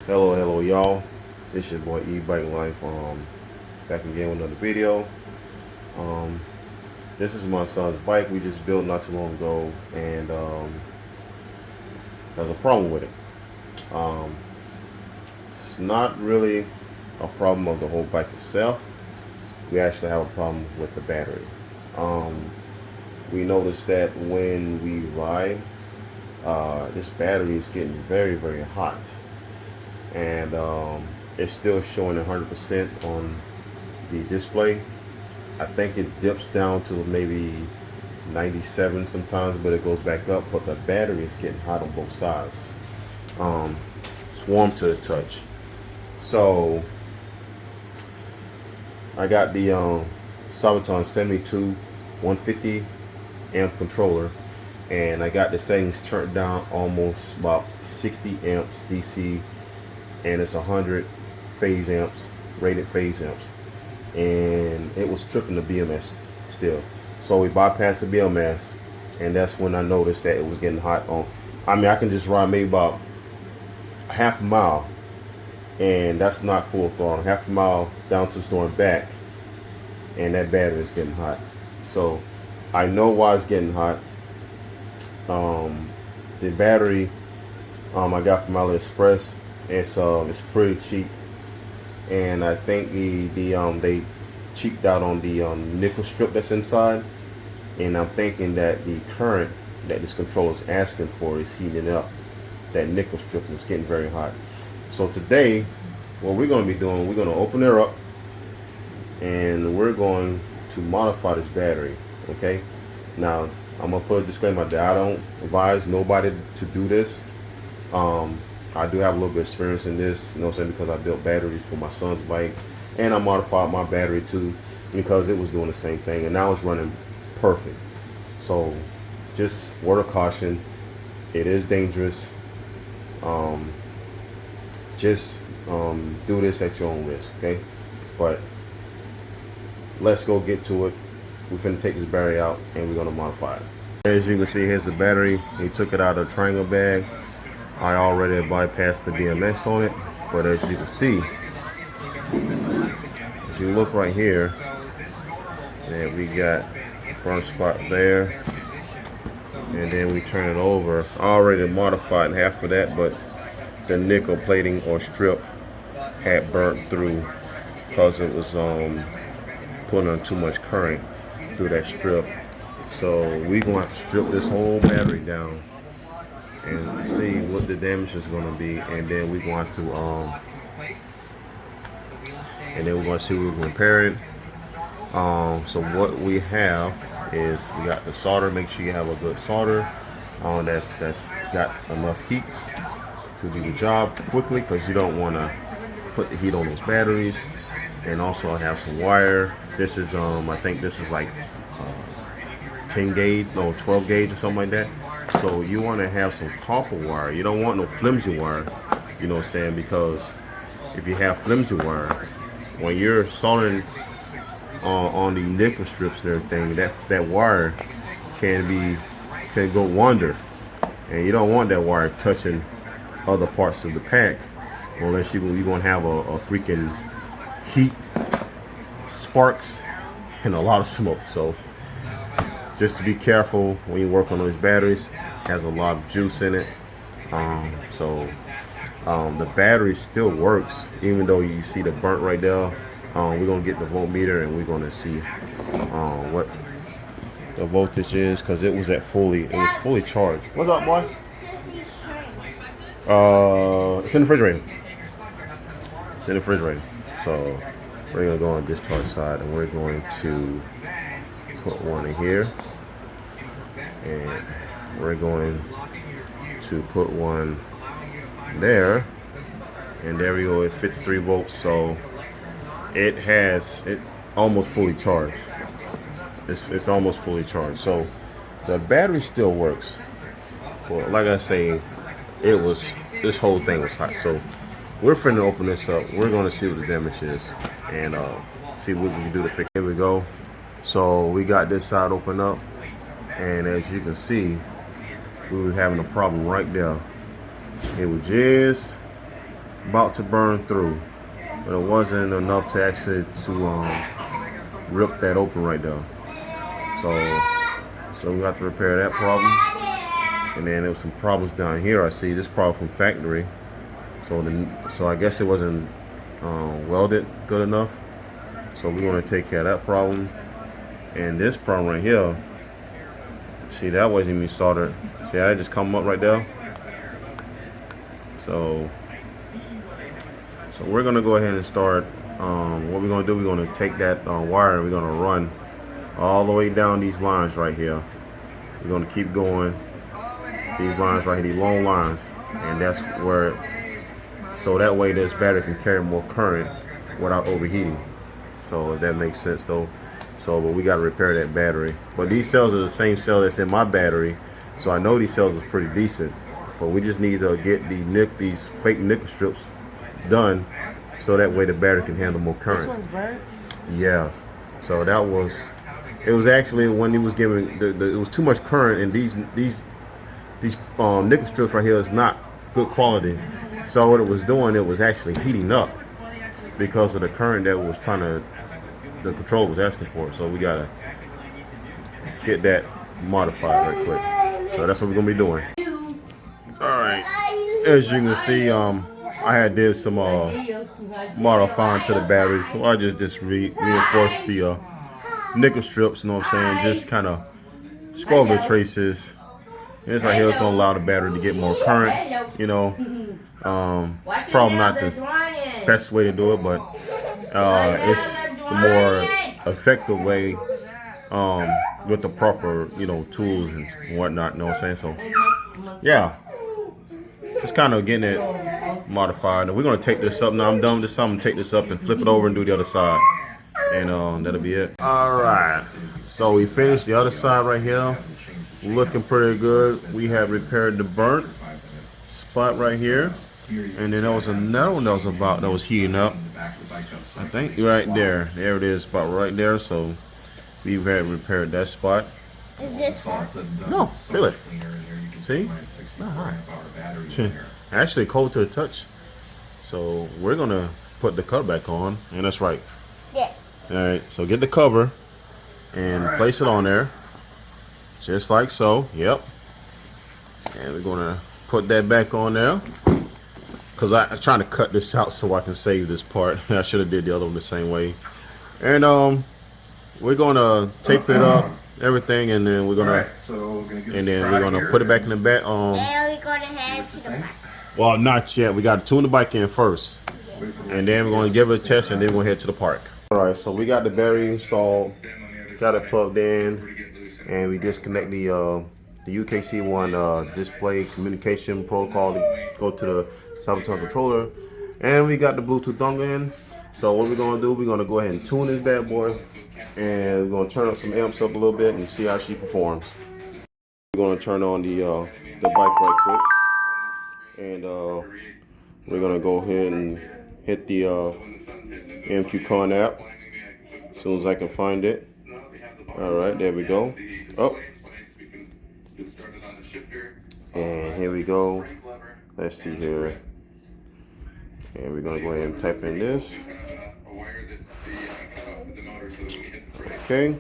Hello y'all. It's your boy E-bikeguy. Back again with another video. Um, this is my son's bike we just built not too long ago, and there's a problem with it. It's not really a problem of the whole bike itself. We actually have a problem with the battery. We noticed that when we ride, this battery is getting very hot, and it's still showing 100% on the display. I think it dips down to maybe 97 sometimes, but it goes back up. But the battery is getting hot on both sides. It's warm to the touch. So I got the Sabaton 72 150 amp controller, and I got the settings turned down almost about 60 amps DC, and it's 100 phase amps, rated phase amps, and it was tripping the BMS still. So we bypassed the BMS, and that's when I noticed that it was getting hot on. I mean, I can just ride maybe about half a mile, and that's not full throttle. Half a mile down to the store and back, and that battery is getting hot. So I know why it's getting hot. The battery I got from AliExpress. It's pretty cheap, and I think they cheaped out on the nickel strip that's inside, and I'm thinking that the current that this controller is asking for is heating up that nickel strip, and it's getting very hot. So today, what we're going to be doing, we're going to open it up, and we're going to modify this battery. Okay, now I'm gonna put a disclaimer that I don't advise nobody to do this. I do have a little bit of experience in this, you know what I'm saying, because I built batteries for my son's bike, and I modified my battery too, because it was doing the same thing, and now it's running perfect. So just word of caution, it is dangerous. Just do this at your own risk, okay? But let's go get to it. We're finna take this battery out, and we're gonna modify it. As you can see, here's the battery. We took it out of the triangle bag. I already bypassed the BMS on it, but as you can see, if you look right here, that we got burn spot there, and then we turn it over. I already modified half of that, but the nickel plating or strip had burnt through because it was putting on too much current through that strip. So we're going to have to strip this whole battery down and see what the damage is going to be, and then we're going to see if we can repair it. So what we have is we got the solder. Make sure you have a good solder that's got enough heat to do the job quickly, because you don't want to put the heat on those batteries. And also I have some wire. This is I think this is like 10 gauge, no 12 gauge or something like that. So you want to have some copper wire. You don't want no flimsy wire, you know what I'm saying, because if you have flimsy wire, when you're soldering on the nickel strips and everything, that wire can go wander, and you don't want that wire touching other parts of the pack, unless you're going to have a freaking heat, sparks, and a lot of smoke. So just to be careful when you work on those batteries. It has a lot of juice in it. The battery still works, even though you see the burnt right there. We're gonna get the voltmeter, and we're gonna see what the voltage is, because it was fully charged. What's up, boy? It's in the refrigerator. It's in the refrigerator. So we're gonna go on the discharge side, and we're going to put one in here, and we're going to put one there, and there we go at 53 volts. So it's almost fully charged. It's almost fully charged. So the battery still works, but like I say, this whole thing was hot. So we're finna open this up. We're gonna see what the damage is, and see what we can do to fix it. Here we go. So we got this side open up, and as you can see, we were having a problem right there. It was just about to burn through, but it wasn't enough to actually rip that open right there. So we got to repair that problem. And then there was some problems down here. I see this problem from factory. So I guess it wasn't welded good enough. So we're going to take care of that problem. And this problem right here, see, that wasn't even soldered. See how that just come up right there? So we're going to go ahead and start. What we're going to do, we're going to take that wire and we're going to run all the way down these lines right here. We're going to keep going. These lines right here, these long lines. And that's where, so that way this battery can carry more current without overheating. So if that makes sense though. But we got to repair that battery. But these cells are the same cell that's in my battery. So I know these cells is pretty decent. But we just need to get these fake nickel strips done so that way the battery can handle more current. This one's burnt? Yes. So it was actually when he was giving, it was too much current, and these nickel strips right here is not good quality. So what it was doing, it was actually heating up because of the current that was the controller was asking for. So we gotta get that modified right quick. So that's what we're gonna be doing. All right. As you can see, I did some modifying to the batteries. So I just reinforced the nickel strips. You know what I'm saying? Just kind of scrub the traces. This right here is gonna allow the battery to get more current. You know, it's probably not the best way to do it, but it's the more effective way with the proper, tools and whatnot. You know what I'm saying? So yeah, just kind of getting it modified. And we're gonna take this up now. I'm done with this. I'm gonna take this up and flip it over and do the other side, and that'll be it. All right. So we finished the other side right here. Looking pretty good. We have repaired the burnt spot right here, and then there was another one that was heating up. I think right there. There it is, about right there. So we've had repaired that spot. Is this one? No, feel it. See? Actually cold to the touch. So we're gonna put the cover back on, and that's right. Yeah. All right. So get the cover and place it on there. Just like so, yep. And we're gonna put that back on there. Cause I'm trying to cut this out so I can save this part. I should have did the other one the same way. And we're gonna tape it up, everything, and then we're gonna put it back in the back. And we're gonna head to the park. Well, not yet. We gotta tune the bike in first, and then we're gonna give it a test, and then we're gonna head to the park. All right. So we got the battery installed, got it plugged in. And we disconnect the UKC1 display communication protocol to go to the Saboteur controller, and we got the Bluetooth dongle in. So what we're gonna do, we're gonna go ahead and tune this bad boy, and we're gonna turn up some amps up a little bit and see how she performs. We're gonna turn on the bike right quick, and we're gonna go ahead and hit the MQ Con app as soon as I can find it. All right, there we go. Oh, and here we go. Let's see here. And we're gonna go ahead and type in this. Okay,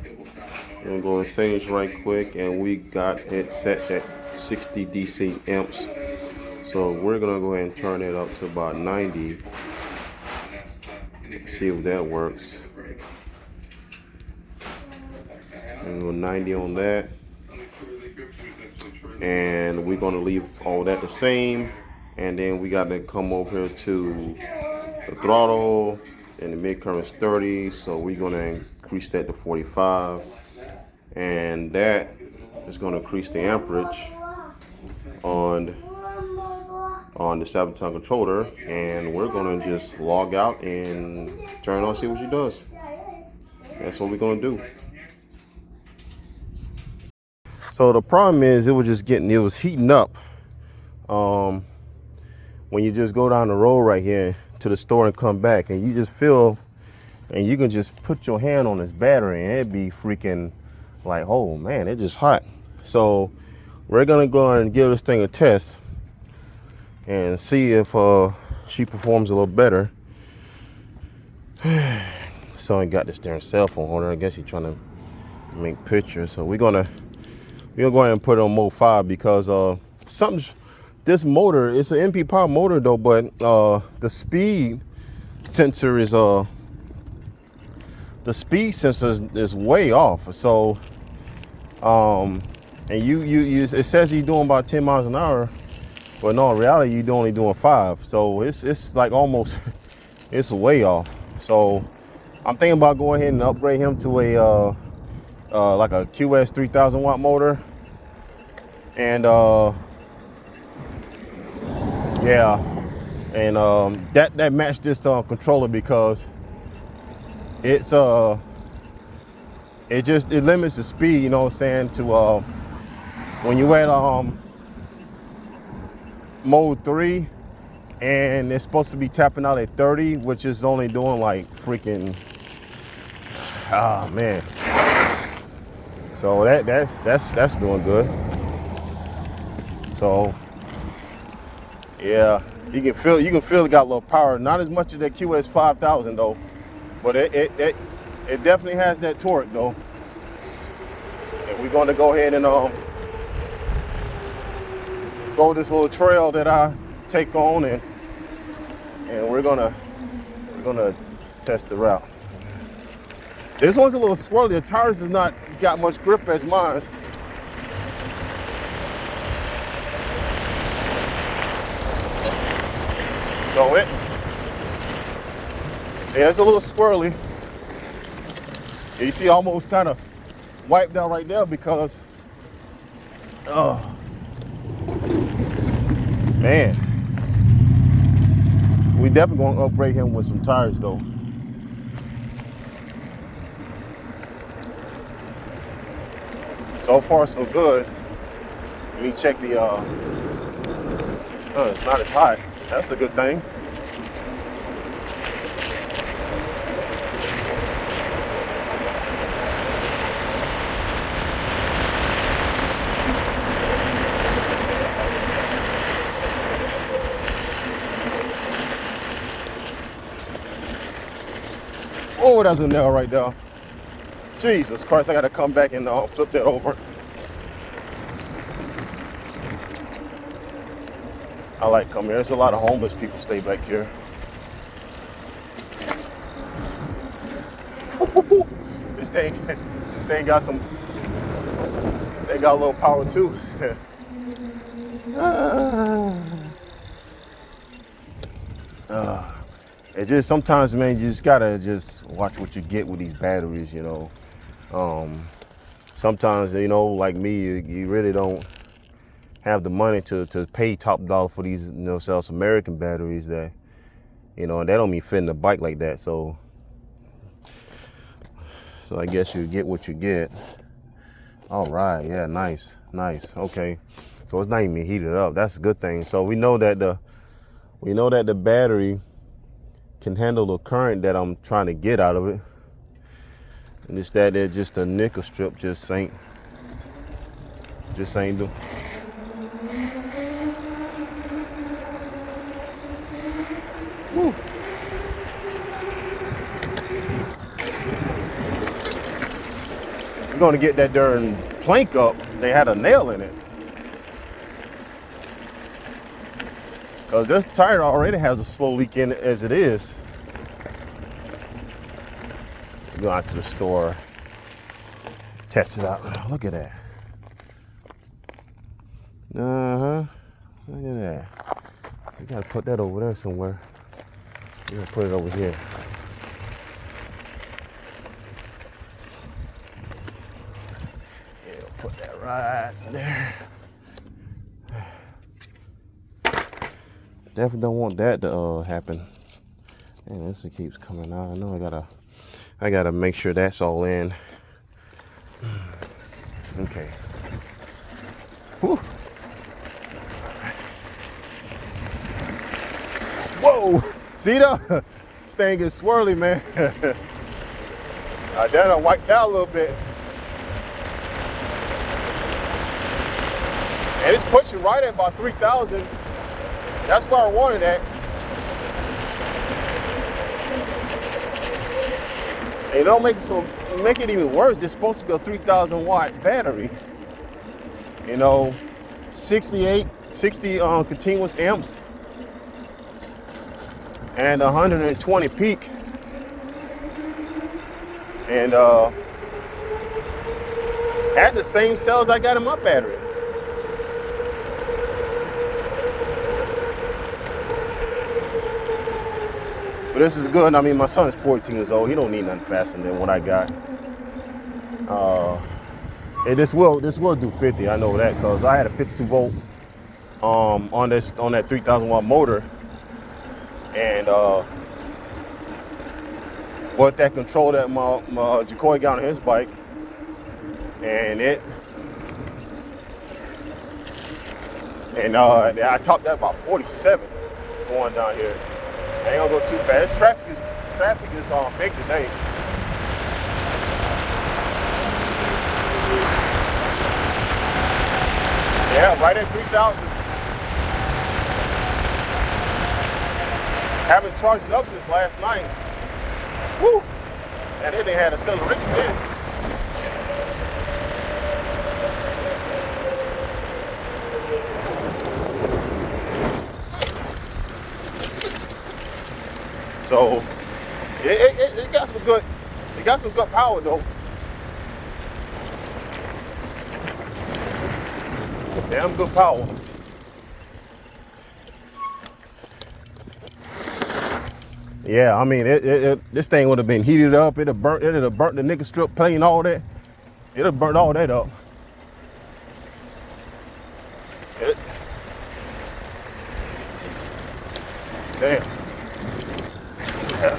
we're gonna go in settings right quick, and we got it set at 60 DC amps. So we're gonna go ahead and turn it up to about 90. See if that works. And go 90 on that, and we're gonna leave all that the same, and then we got to come over here to the throttle, and the mid current is 30, so we're gonna increase that to 45, and that is gonna increase the amperage on the Saboteur controller, and we're gonna just log out and turn on, see what she does. That's what we're gonna do. So the problem is, it was heating up. When you just go down the road right here to the store and come back, and you just feel, and you can just put your hand on this battery, and it'd be freaking like, oh man, it's just hot. So we're gonna go and give this thing a test and see if she performs a little better. So I got this darn cell phone holder. I guess he's trying to make pictures. So we're gonna go ahead and put it on mode 5 because this motor, it's an MP power motor though, but the speed sensor is way off. So and you it says you're doing about 10 miles an hour, but no, in reality you're only doing 5. So it's like almost it's way off. So I'm thinking about going ahead and upgrade him to a like a QS 3000 watt motor, and yeah, and that matched this controller because it limits the speed, you know what I'm saying, to when you at mode 3 and it's supposed to be tapping out at 30, which is only doing like freaking man. So that's doing good. So yeah, you can feel it got a little power. Not as much as that QS 5000 though, but it definitely has that torque though. And we're going to go ahead and go this little trail that I take on, and we're gonna test the route. This one's a little swirly. The tires has not got much grip as mine. So it's a little swirly. You see, almost kind of wiped out right there because, man, we definitely gonna upgrade him with some tires though. So far, so good. Let me check the. It's not as hot. That's a good thing. Oh, that's a nail right there. Jesus Christ, I gotta come back and flip that over. I like coming here. There's a lot of homeless people stay back here. This thing got some, they got a little power too. It just sometimes, man, you just gotta just watch what you get with these batteries, you know. Sometimes, you know, like me, you really don't have the money to pay top dollar for these, you know, South American batteries that, you know, and they don't mean fit in the bike like that. So I guess you get what you get. All right, yeah, nice. Okay, so it's not even heated up. That's a good thing. So we know that the battery can handle the current that I'm trying to get out of it. And it's that just a nickel strip just ain't do. Woo. We're gonna get that darn plank up. They had a nail in it. Cause this tire already has a slow leak in it as it is. Go out to the store, test it out. Look at that. Look at that. We gotta put that over there somewhere. We're gonna put it over here. Yeah, put that right there. Definitely don't want that to happen. And this keeps coming out. I know I gotta make sure that's all in. Okay. Whew. Whoa! See that? This thing is swirly, man. That I wiped out a little bit. And it's pushing right at about 3,000. That's where I wanted at. And it don't make it so, make it even worse. They're supposed to be a 3,000 watt battery. You know, 60 continuous amps and 120 peak. And has the same cells I got in my battery. But this is good. I mean, my son is 14 years old. He don't need nothing faster than what I got. And this will do 50. I know that because I had a 52 volt on that 3,000 watt motor, and what that control that my Jacoy got on his bike, and I topped that about 47 going down here. I ain't gonna go too fast. Traffic is big today. Yeah, right at 3,000. Haven't charged it up since last night. Woo! And then they had acceleration in. So it got some good. It got some good power though. Damn good power. Yeah, I mean, this thing would have been heated up. It'd have burnt the nickel strip plate and all that. It'd have burnt all that up. Damn. Yeah.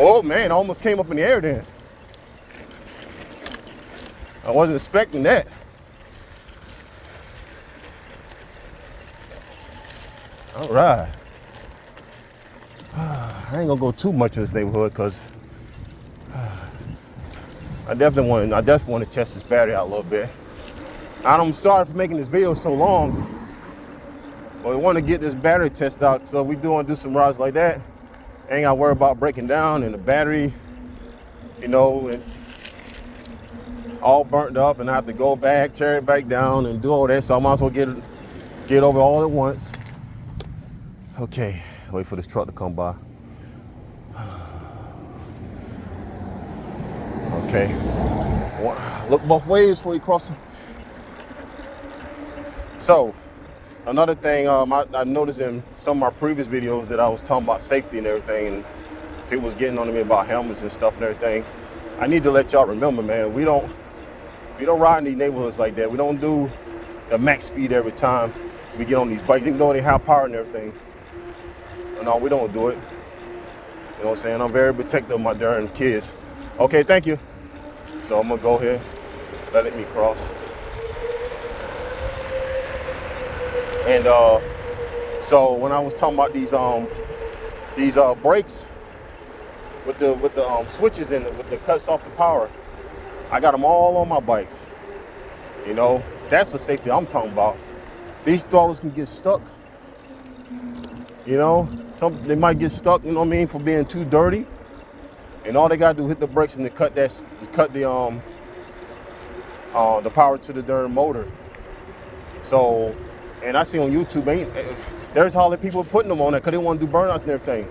Oh man, I almost came up in the air then. I wasn't expecting that. All right. I ain't gonna go too much in this neighborhood because I definitely want to test this battery out a little bit. And I'm sorry for making this video so long, but we want to get this battery test out, so we do want to do some rides like that. Ain't gotta worry about breaking down and the battery, you know, and all burnt up, and I have to go back, tear it back down, and do all that. So I might as well get over all at once. Okay, wait for this truck to come by. Okay, look both ways before you cross. So another thing, I noticed in some of my previous videos that I was talking about safety and everything, and people was getting on me about helmets and stuff and everything. I need to let y'all remember, man, we don't ride in these neighborhoods like that. We don't do the max speed every time we get on these bikes, even though they have power and everything. No, we don't do it. You know what I'm saying? I'm very protective of my darn kids. Okay, thank you. So I'm gonna go here, let me cross. And so when I was talking about these brakes with the switches in it, with the cuts off the power, I got them all on my bikes. You know, that's the safety I'm talking about. These throttlers can get stuck. You know, they might get stuck, you know what I mean, for being too dirty. And all they gotta do is hit the brakes and cut the power to the darn motor. So, and I see on YouTube, there's hardly people putting them on there because they want to do burnouts and everything.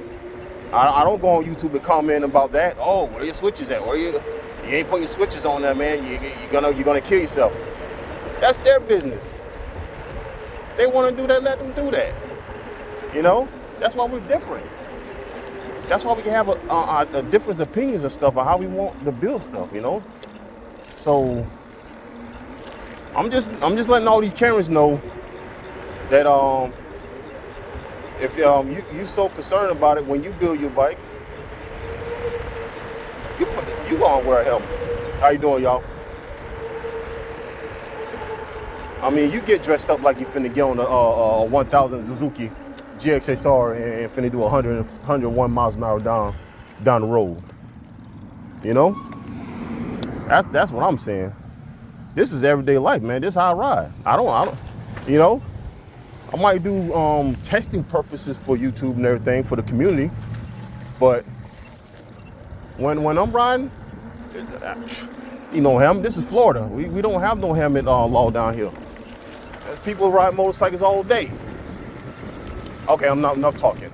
I don't go on YouTube and comment about that. Oh, where are your switches at? You ain't putting your switches on there, man. You're gonna kill yourself. That's their business. They want to do that, let them do that. You know, that's why we're different. That's why we can have a different opinions and stuff on how we want to build stuff. You know, so I'm just letting all these Karens know that if you're so concerned about it when you build your bike, You gonna wear a helmet. How you doing, y'all? I mean, you get dressed up like you finna get on a 1000 Suzuki GXSR and finna do 101 miles an hour down the road. You know? That's what I'm saying. This is everyday life, man. This is how I ride. I don't, you know, I might do testing purposes for YouTube and everything for the community, but when I'm riding, you know, this is Florida. We don't have no helmet law down here. There's people ride motorcycles all day. Okay, I'm not enough talking.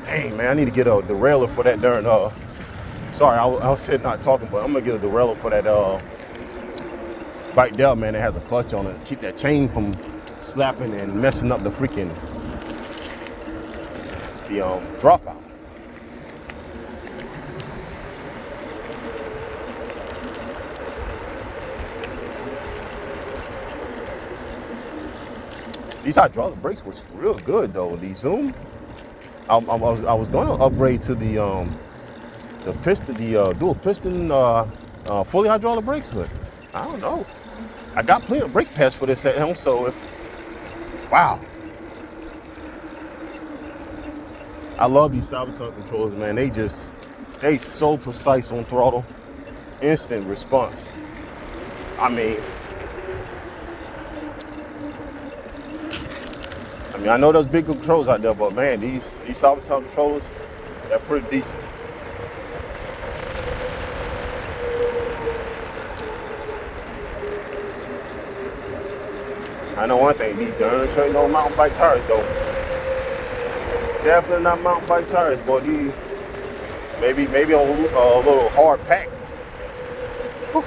Dang, man, I need to get a derailleur for that darn, sorry, I was sitting not talking, but I'm gonna get a derailleur for that bike down, man, that has a clutch on it. Keep that chain from slapping and messing up the freaking, dropout. These hydraulic brakes was real good though. These Zoom. I was going to upgrade to the piston, the dual piston, fully hydraulic brakes, but I don't know. I got plenty of brake pads for this at home, so wow. I love these Sabotage controllers, man. They so precise on throttle, instant response. I mean, I know there's big controls out there, but man, these Sabotage controllers, they're pretty decent. I know one thing, these darn sure ain't no mountain bike tires though. Definitely not mountain bike tires, boy. These maybe on a little hard pack. Whew.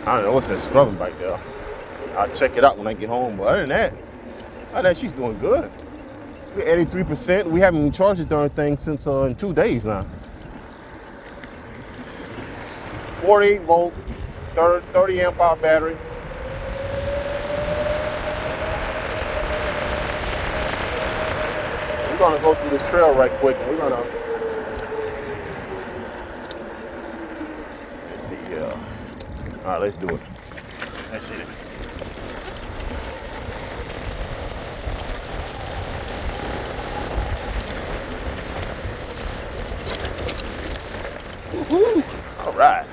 I don't know what's that scrubbing bike there. I'll check it out when I get home. But other than that, she's doing good. We're 83%. We haven't even charged this darn thing since in 2 days now. 48 volt, 30 amp hour battery. We're gonna go through this trail right quick, and we're gonna, let's see, all right, let's do it. Let's hit it. Woo-hoo. All right.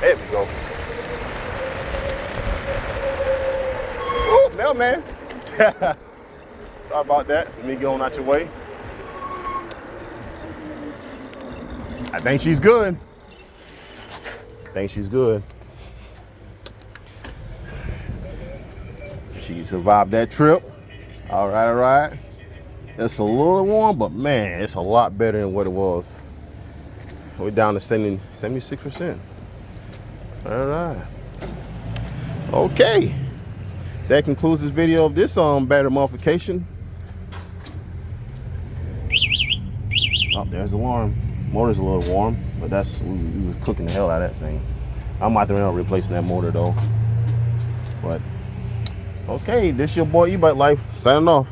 There we go. Ooh, mailman. Sorry about that. Let me get on out your way. I think she's good. She survived that trip. All right. It's a little warm, but man, it's a lot better than what it was. We're down to 76%. All right. Okay. That concludes this video of this battery modification. Oh, there's the alarm. Motor's a little warm, but we was cooking the hell out of that thing. I'm out there replacing that motor though. But okay, this your boy E-Bike Life signing off.